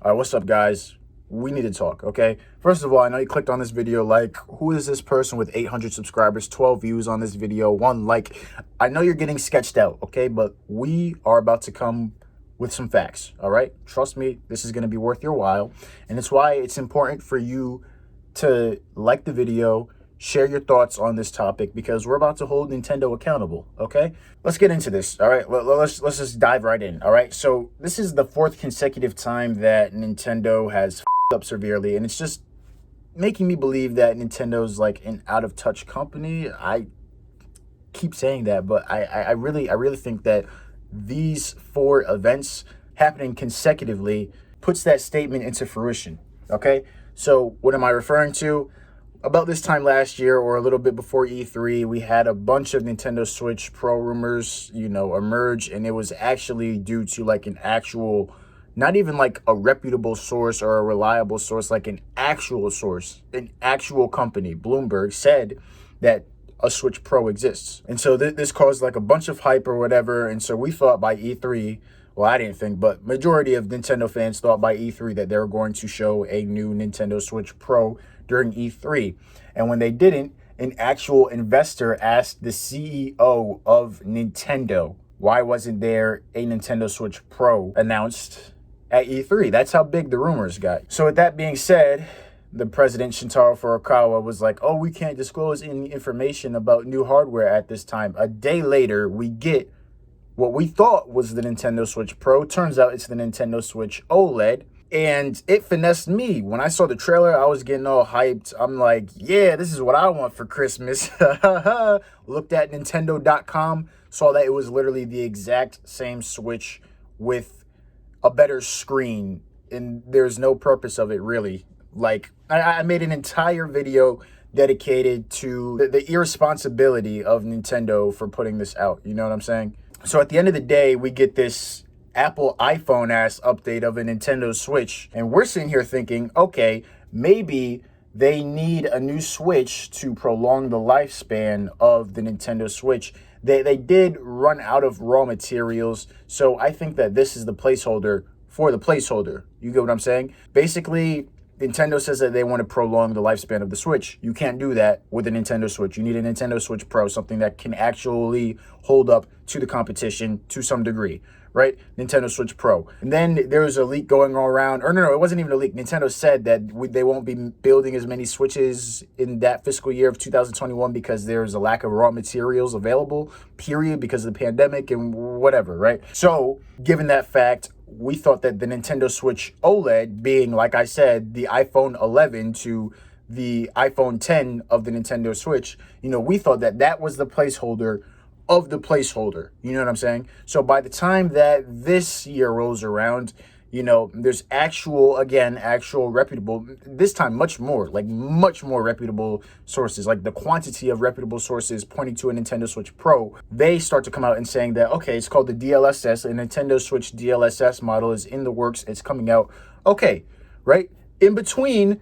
All right, what's up, guys? We need to talk, okay? First of all, I know you clicked on this video. Like, who is this person with 800 subscribers, 12 views on this video, 1 like? I know you're getting sketched out, okay? But we are about to come with some facts, all right? Trust me, this is going to be worth your while. And it's why it's important for you to like the video, share your thoughts on this topic, because we're about to hold Nintendo accountable, okay? Let's get into this, all right? Let's just dive right in, all right? So this is the 4th consecutive time that Nintendo has f***ed up severely, and it's just making me believe that Nintendo's like an out-of-touch company. I keep saying that, but I really think that these 4 events happening consecutively puts that statement into fruition, okay? So what am I referring to? About this time last year, or a little bit before E3, we had a bunch of Nintendo Switch Pro rumors, emerge, and it was actually due to like an actual, not even like a reputable source or a reliable source, like an actual source, an actual company, Bloomberg, said that a Switch Pro exists. And so this caused like a bunch of hype or whatever, and so we thought by E3, well, I didn't think, but majority of Nintendo fans thought by E3 that they were going to show a new Nintendo Switch Pro during E3. And when they didn't, an actual investor asked the CEO of Nintendo, why wasn't there a Nintendo Switch Pro announced at E3? That's how big the rumors got. So with that being said, the president, Shintaro Furukawa, was like, oh, we can't disclose any information about new hardware at this time. A day later, we get what we thought was the Nintendo Switch Pro. Turns out it's the Nintendo Switch OLED. And it finessed me. When I saw the trailer, I was getting all hyped. I'm like, yeah, this is what I want for Christmas. Looked at Nintendo.com, saw that it was literally the exact same Switch with a better screen. And there's no purpose of it, really. Like, I made an entire video dedicated to the irresponsibility of Nintendo for putting this out. You know what I'm saying? So at the end of the day, we get this Apple iPhone ass update of a Nintendo Switch, and we're sitting here thinking, okay, maybe they need a new Switch to prolong the lifespan of the Nintendo Switch. They did run out of raw materials, so I think that this is the placeholder for the placeholder. You get what I'm saying? Basically, Nintendo says that they want to prolong the lifespan of the Switch. You can't do that with a Nintendo Switch. You need a Nintendo Switch Pro, something that can actually hold up to the competition to some degree, right? Nintendo Switch Pro. And then there was a leak going around, or no, it wasn't even a leak. Nintendo said that they won't be building as many Switches in that fiscal year of 2021 because there's a lack of raw materials available, period, because of the pandemic and whatever, right? So, given that fact, we thought that the Nintendo Switch OLED, being, like I said, the iPhone 11 to the iPhone 10 of the Nintendo Switch, we thought that that was the placeholder of the placeholder. You know what I'm saying? So by the time that this year rolls around, there's actual reputable, this time much more reputable sources, like the quantity of reputable sources pointing to a Nintendo Switch Pro. They start to come out and saying that, okay, it's called the DLSS, a Nintendo Switch DLSS model is in the works, it's coming out. Okay, right? In between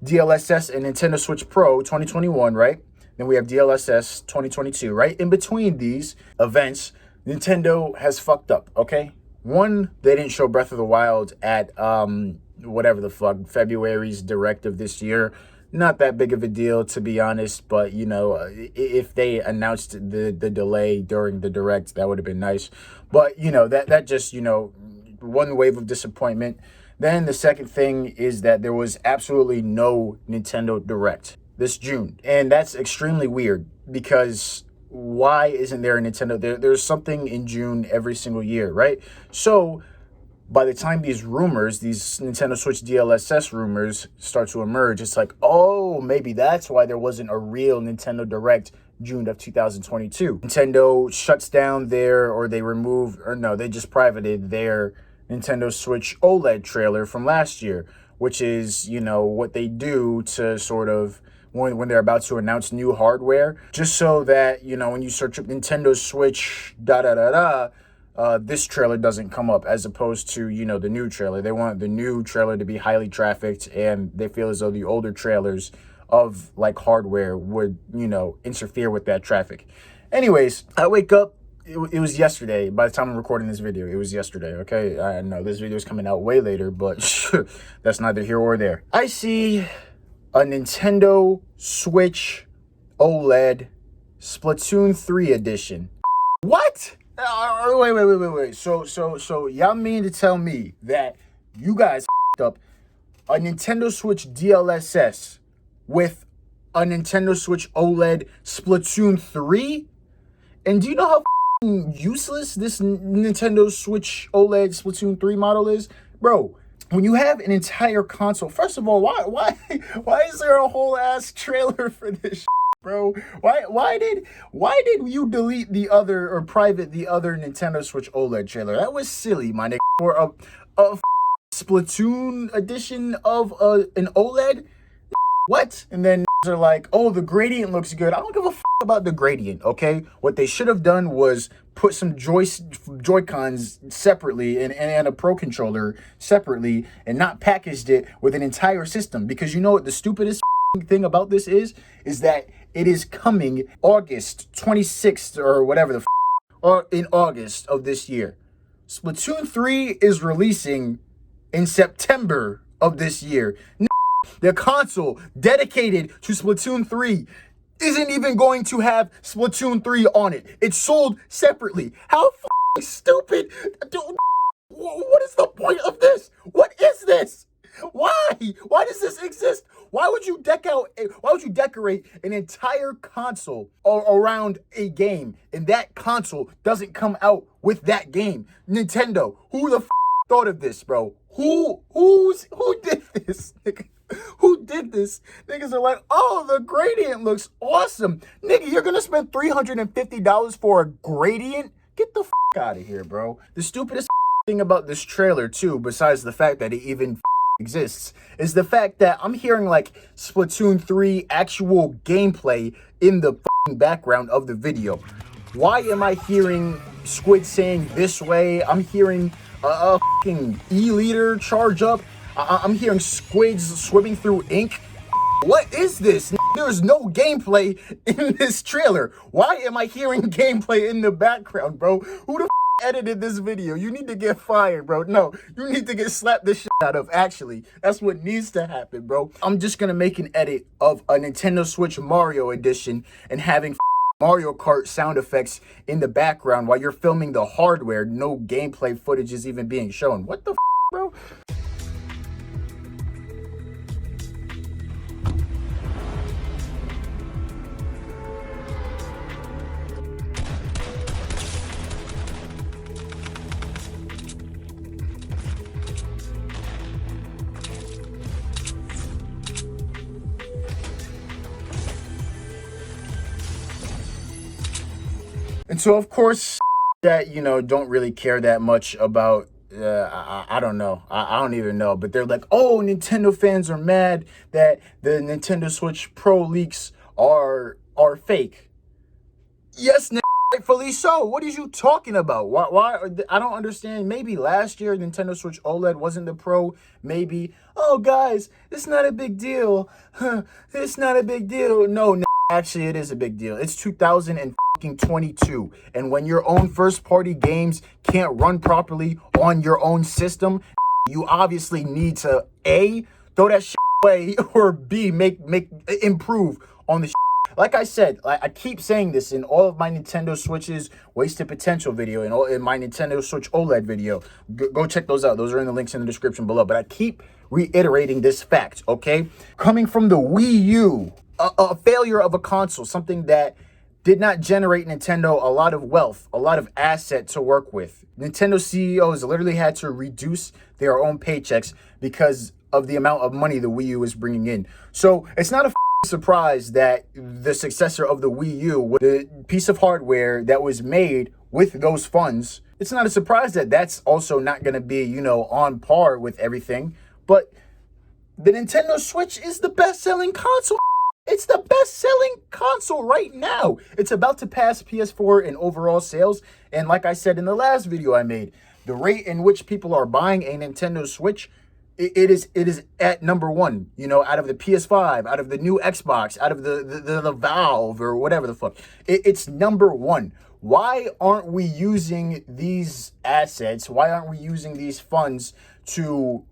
DLSS and Nintendo Switch Pro 2021, right? Then we have DLSS 2022, right? In between these events, Nintendo has fucked up, okay? One, they didn't show Breath of the Wild at whatever the fuck, February's Direct of this year. Not that big of a deal, to be honest, but, if they announced the delay during the Direct, that would have been nice. But, that just, one wave of disappointment. Then the second thing is that there was absolutely no Nintendo Direct this June. And that's extremely weird, because why isn't there a Nintendo? There's something in June every single year, right? So by the time these Nintendo Switch DLSS rumors start to emerge, it's like, oh, maybe that's why there wasn't a real Nintendo Direct June of 2022. Nintendo shuts down they just privated their Nintendo Switch OLED trailer from last year, which is, what they do to sort of, when they're about to announce new hardware, just so that, when you search up Nintendo Switch, this trailer doesn't come up, as opposed to, the new trailer. They want the new trailer to be highly trafficked, and they feel as though the older trailers of, like, hardware would, interfere with that traffic. Anyways, I wake up it was yesterday. By the time I'm recording this video, it was yesterday, okay? I know this video is coming out way later, but that's neither here or there. I see a Nintendo Switch OLED Splatoon 3 edition. What? Wait. So y'all mean to tell me that you guys up a Nintendo Switch DLSS with a Nintendo Switch OLED Splatoon 3? And do you know how useless this Nintendo Switch OLED Splatoon 3 model is? Bro, when you have an entire console, first of all, why is there a whole ass trailer for this bro? Why did you delete the other or private the other Nintendo Switch OLED trailer? That was silly, my nigga. For a Splatoon edition of an OLED? What? And then are like, oh, the gradient looks good. I don't give a about the gradient, okay? What they should have done was put some Joy-Cons separately and a Pro Controller separately and not packaged it with an entire system. Because you know what the stupidest thing about this is that it is coming August 26th or whatever or in August of this year. Splatoon 3 is releasing in September of this year. The console dedicated to Splatoon 3 isn't even going to have Splatoon 3 on it. It's sold separately. How stupid? Dude, what is the point of this? What is this? Why? Why does this exist? Why would you decorate an entire console around a game and that console doesn't come out with that game? Nintendo, who the thought of this, bro? Who did this? Who did this? Niggas are like, oh, the gradient looks awesome. Nigga, you're gonna spend $350 for a gradient? Get the out of here, bro. The stupidest thing about this trailer, too, besides the fact that it even exists, is the fact that I'm hearing, like, Splatoon 3 actual gameplay in the background of the video. Why am I hearing Squid saying this way? I'm hearing a E-liter charge up. I'm hearing squids swimming through ink. What is this? There is no gameplay in this trailer. Why am I hearing gameplay in the background, bro? Who the edited this video? You need to get fired, bro. No, you need to get slapped the shit out of. Actually, that's what needs to happen, bro. I'm just gonna make an edit of a Nintendo Switch Mario edition and having Mario Kart sound effects in the background while you're filming the hardware. No gameplay footage is even being shown. What the bro? And so, of course, that, you know, don't really care that much about, I don't know. I don't even know. But they're like, oh, Nintendo fans are mad that the Nintendo Switch Pro leaks are fake. Yes, rightfully so. What are you talking about? Why? I don't understand. Maybe last year Nintendo Switch OLED wasn't the Pro. Maybe. Oh, guys, it's not a big deal. It's not a big deal. No, actually, it is a big deal. It's 2022, and when your own first-party games can't run properly on your own system, you obviously need to A, throw that shit away, or B, improve on the shit. Like I said, I keep saying this in all of my Nintendo Switch's wasted potential video and in my Nintendo Switch OLED video. Go check those out. Those are in the links in the description below. But I keep reiterating this fact, okay? Coming from the Wii U, a failure of a console, something that did not generate Nintendo a lot of wealth, a lot of asset to work with. Nintendo CEOs literally had to reduce their own paychecks because of the amount of money the Wii U is bringing in. So it's not a surprise that the successor of the Wii U, the piece of hardware that was made with those funds, it's not a surprise that that's also not going to be, you know, on par with everything. But the Nintendo Switch is the best-selling console. It's the best-selling console right now. It's about to pass PS4 in overall sales. And like I said in the last video I made, the rate in which people are buying a Nintendo Switch it is at number one, you know, out of the PS5, out of the new Xbox, out of the Valve or whatever the fuck. It's number one. Why aren't we using these assets? Why aren't we using these funds to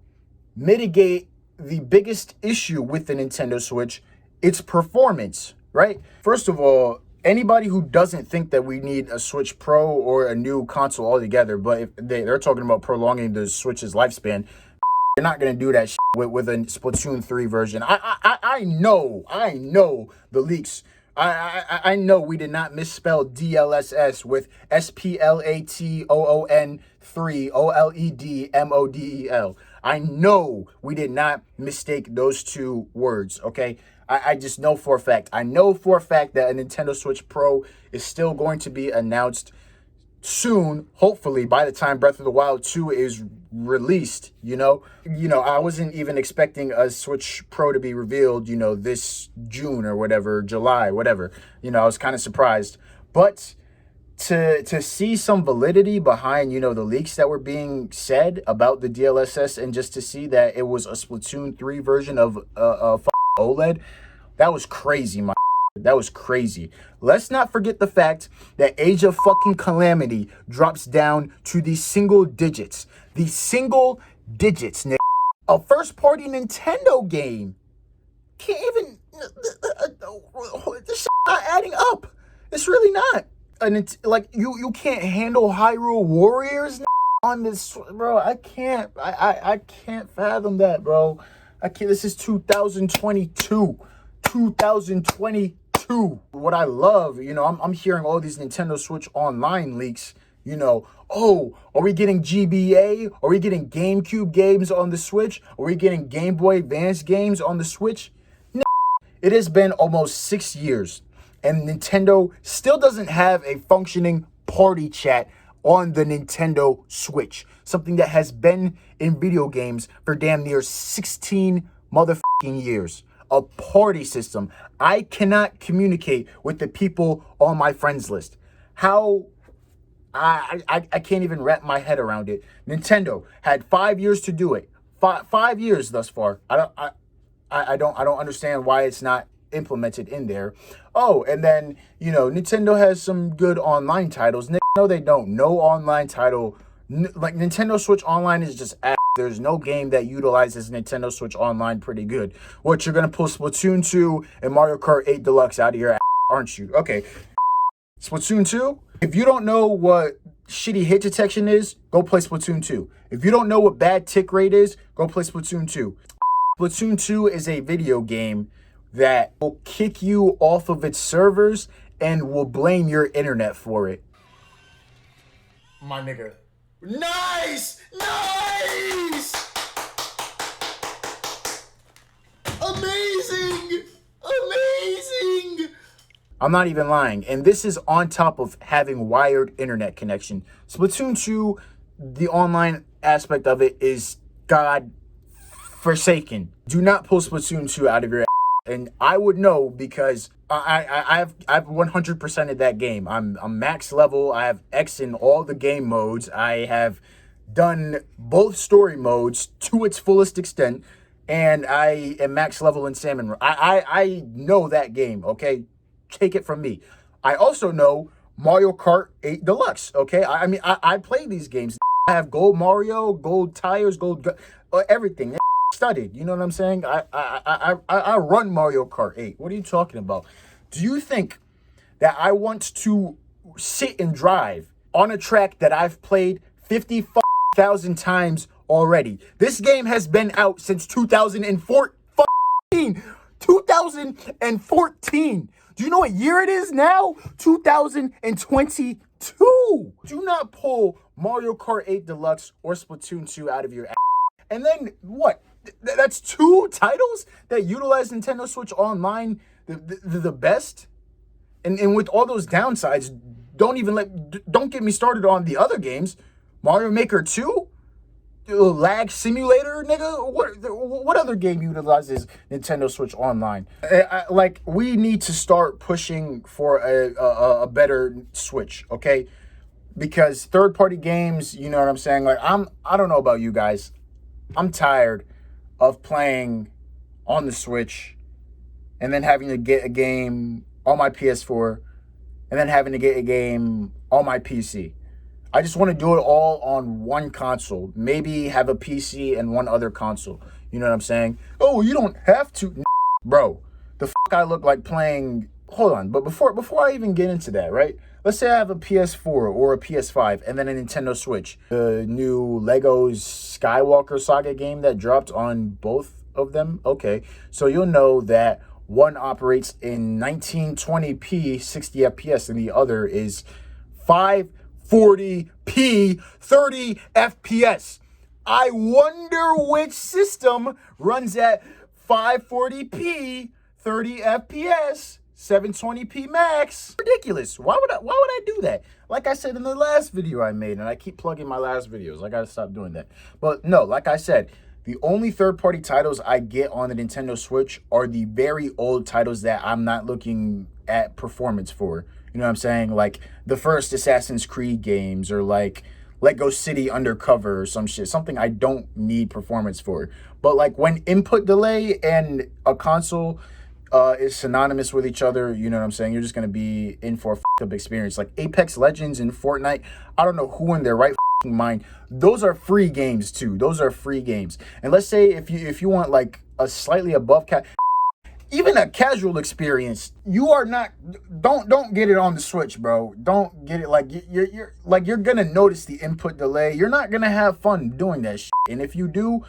mitigate the biggest issue with the Nintendo Switch? Its performance, right? First of all, anybody who doesn't think that we need a Switch Pro or a new console altogether, but if they're talking about prolonging the Switch's lifespan, they're not gonna do that shit with a Splatoon 3 version. I know the leaks. I know we did not misspell DLSS with SPLATOON 3 OLEDMODEL. I know we did not mistake those two words, okay? I just know for a fact. I know for a fact that a Nintendo Switch Pro is still going to be announced soon, hopefully by the time Breath of the Wild 2 is released, you know. I wasn't even expecting a Switch Pro to be revealed, you know, this June or whatever, July, whatever. You know, I was kind of surprised. But to see some validity behind, you know, the leaks that were being said about the DLSS, and just to see that it was a Splatoon 3 version of OLED, that was crazy, my. That was crazy. Let's not forget the fact that Age of fucking Calamity drops down to the single digits. The single digits, nigga. A first-party Nintendo game. Can't even... This shit not adding up. It's really not. And like, you can't handle Hyrule Warriors on this... Bro, I can't. I can't fathom that, bro. I can't. This is 2022. 2022. What I love, you know, I'm hearing all these Nintendo Switch Online leaks, you know. Oh, are we getting GBA? Are we getting GameCube games on the Switch? Are we getting Game Boy Advance games on the Switch? No. It has been almost 6 years, and Nintendo still doesn't have a functioning party chat on the Nintendo Switch. Something that has been in video games for damn near 16 motherfucking years. A party system. I cannot communicate with the people on my friends list. How? I can't even wrap my head around it. Nintendo had 5 years to do it. 5 years thus far. I don't understand why it's not implemented in there. Oh, and then, you know, Nintendo has some good online titles. No, they don't. No online title. Like, Nintendo Switch Online is just ass. There's no game that utilizes Nintendo Switch Online pretty good. What, you're going to pull Splatoon 2 and Mario Kart 8 Deluxe out of your ass, aren't you? Okay. Splatoon 2? If you don't know what shitty hit detection is, go play Splatoon 2. If you don't know what bad tick rate is, go play Splatoon 2. Splatoon 2 is a video game that will kick you off of its servers and will blame your internet for it. My nigga. Nice! Nice! Amazing! Amazing! I'm not even lying. And this is on top of having wired internet connection. Splatoon 2, the online aspect of it is God forsaken. Do not pull Splatoon 2 out of your ass. And I would know because I've 100%ed that game. I'm max level. I have X in all the game modes. I have done both story modes to its fullest extent, and I am max level in Salmon. I know that game. Okay, take it from me. I also know Mario Kart 8 Deluxe. Okay, I mean I play these games. I have gold Mario, gold tires, gold everything. Studied, you know what I'm saying? I run Mario Kart 8. What are you talking about? Do you think that I want to sit and drive on a track that I've played 50,000 times already? This game has been out since 2014. 2014. Do you know what year it is now? 2022. Do not pull Mario Kart 8 Deluxe or Splatoon 2 out of your ass. And then what? That's two titles that utilize Nintendo Switch Online the best, and with all those downsides, don't get me started on the other games. Mario Maker 2, lag simulator, nigga. What other game utilizes Nintendo Switch Online? Like, we need to start pushing for a better Switch, okay? Because third-party games, you know what I'm saying? Like, I don't know about you guys. I'm tired of playing on the Switch and then having to get a game on my PS4 and then having to get a game on my PC. I just want to do it all on one console. Maybe have a PC and one other console. You know what I'm saying? Oh, you don't have to. Bro, the fuck I look like playing... Hold on, but before I even get into that, right? Let's say I have a PS4 or a PS5 and then a Nintendo Switch. The new Lego's Skywalker Saga game that dropped on both of them. Okay, so you'll know that one operates in 1920p 60 FPS and the other is 540p 30 FPS. I wonder which system runs at 540p 30 FPS 720p max. Ridiculous. Why would I do that? Like I said in the last video I made, and I keep plugging my last videos. I gotta stop doing that. But no, like I said, the only third-party titles I get on the Nintendo Switch are the very old titles that I'm not looking at performance for. You know what I'm saying? Like the first Assassin's Creed games, or like Lego City Undercover or some shit. Something I don't need performance for. But like when input delay and a console is synonymous with each other, you know what I'm saying? You're just going to be in for a up experience. Like Apex Legends and Fortnite, I don't know who in their right mind. Those are free games too. Those are free games. And let's say if you want like a slightly above even a casual experience, you are not, don't get it on the Switch, bro. Don't get it. Like you're gonna notice the input delay. You're not gonna have fun doing that shit. And if you do,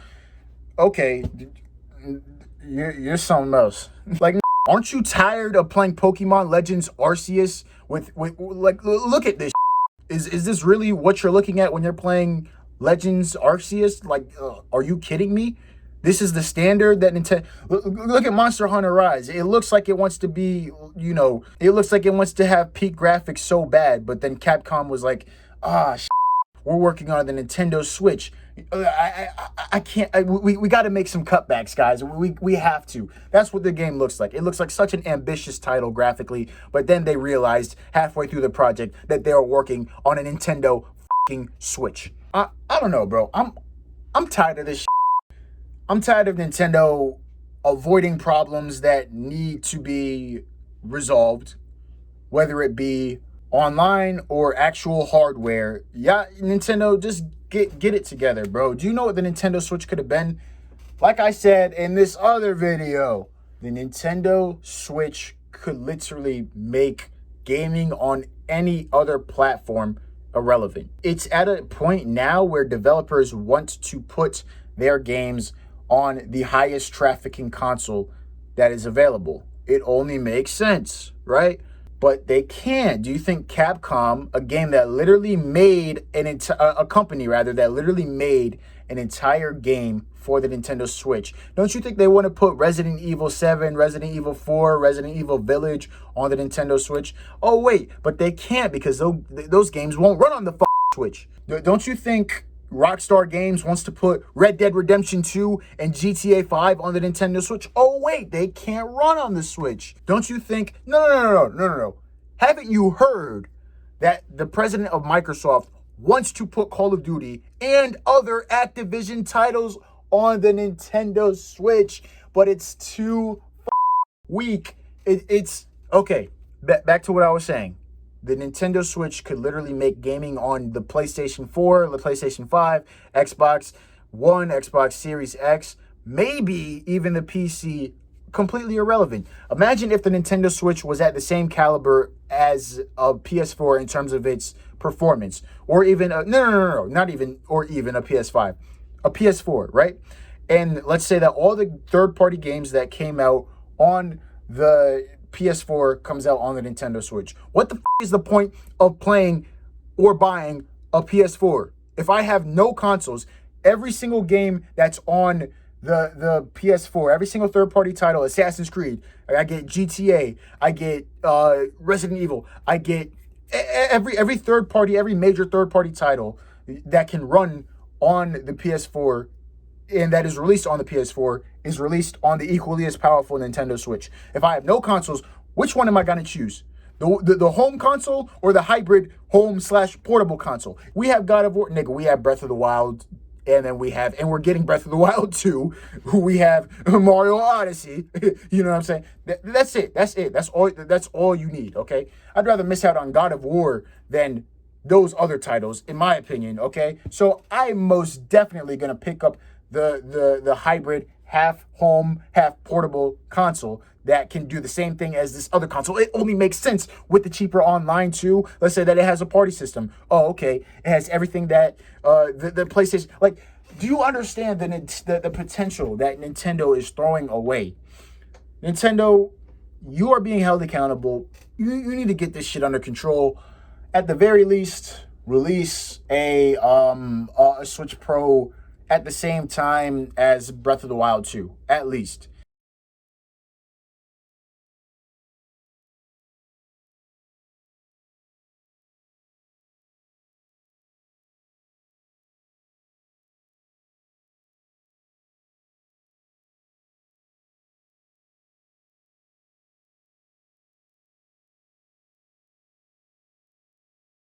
okay, you're something else. Like, aren't you tired of playing Pokemon Legends Arceus with like, look at this. Is this really what you're looking at when you're playing Legends Arceus? Like, are you kidding me? This is the standard that Nintendo... Look at Monster Hunter Rise. It looks like it wants to be, you know, it looks like it wants to have peak graphics so bad, but then Capcom was like, we're working on the Nintendo Switch. I can't... We got to make some cutbacks, guys. We have to. That's what the game looks like. It looks like such an ambitious title graphically, but then they realized halfway through the project that they were working on a Nintendo fucking Switch. I don't know, bro. I'm tired of this shit. I'm tired of Nintendo avoiding problems that need to be resolved, whether it be online or actual hardware. Yeah, Nintendo, just get it together, bro. Do you know what the Nintendo Switch could have been? Like I said in this other video, the Nintendo Switch could literally make gaming on any other platform irrelevant. It's at a point now where developers want to put their games on the highest trafficking console that is available. It only makes sense, right? But they can't. Do you think Capcom, a game that literally made a company rather that literally made an entire game for the Nintendo Switch, don't you think they want to put Resident Evil 7, Resident Evil 4, Resident Evil Village on the Nintendo Switch? Oh wait, but they can't because those games won't run on the Switch. Don't you think Rockstar Games wants to put Red Dead Redemption 2 and GTA 5 on the Nintendo Switch? Oh wait, they can't run on the Switch. Don't you think? No. Haven't you heard that the president of Microsoft wants to put Call of Duty and other Activision titles on the Nintendo Switch, but it's too weak. It's okay. Back to what I was saying. The Nintendo Switch could literally make gaming on the PlayStation 4, the PlayStation 5, Xbox One, Xbox Series X, maybe even the PC completely irrelevant. Imagine if the Nintendo Switch was at the same caliber as a PS4 in terms of its performance, or even not even a PS5, a PS4, right? And let's say that all the third-party games that came out on the PS4 comes out on the Nintendo Switch. What the is the point of playing or buying a PS4 if I have no consoles? Every single game that's on the PS4, every single third-party title, Assassin's Creed, I get GTA, I get Resident Evil, I get every third-party, every major third-party title that can run on the PS4 and that is released on the PS4 is released on the equally as powerful Nintendo Switch. If I have no consoles, which one am I going to choose? The home console or the hybrid home/portable console? We have God of War, nigga. We have Breath of the Wild and then we're getting Breath of the Wild 2. We have Mario Odyssey. You know what I'm saying? That's it. That's all you need, okay? I'd rather miss out on God of War than those other titles, in my opinion, okay? So I'm most definitely gonna pick up the hybrid half home, half portable console that can do the same thing as this other console. It only makes sense with the cheaper online too. Let's say that it has a party system. Oh, okay. It has everything that the PlayStation. Like, do you understand the potential that Nintendo is throwing away? Nintendo, you are being held accountable. You need to get this shit under control. At the very least, release a Switch Pro at the same time as Breath of the Wild 2, at least.